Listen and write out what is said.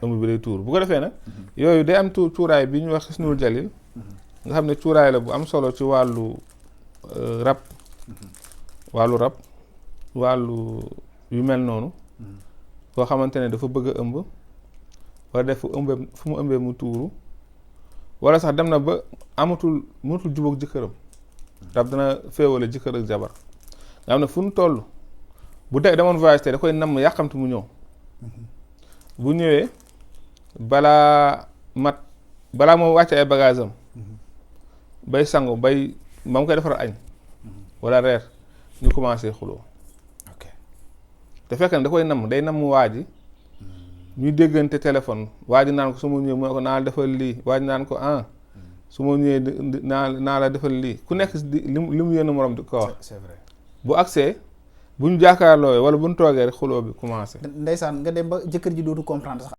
ëmb bi day tuur bu ko defee nag yooyu day am cuuraay bi ñuy wax xisnul jalil nga xam ne cuuraay la bu am solo ci wàllu rab wàllu yu mel noonu koo xamante ne dafa bëgg a ëmb wala def fu mu ëmbee mu tuuru wala sax dem na ba mënatul jubóog jëkkëram rab dana féewale jëkkër ak jabar nga xam ne fu mu toll bu demoon voyage te da koy namm yàqamti mu ñëw bu ñëwee balaa moo wàcce ay bagage am bay sangu ba mu koy defar añ wala reer ñu commencé xuloo te fekk na da koy namm day namm waa ji ñuy déggante téléphone waa ji naan ko su ma ñëwee mu ne ko naa la defal lii waa ji naan ko su ma ñëwee naa la defal lii ku nekk li mu yéen morom di ko wax. c'est vrai bu accès bu ñu jàkkaarloo wala bu ñu toogee rek xuloo bi commencé. ndeysaan nga dem ba jëkkër ji dootu comprendre sax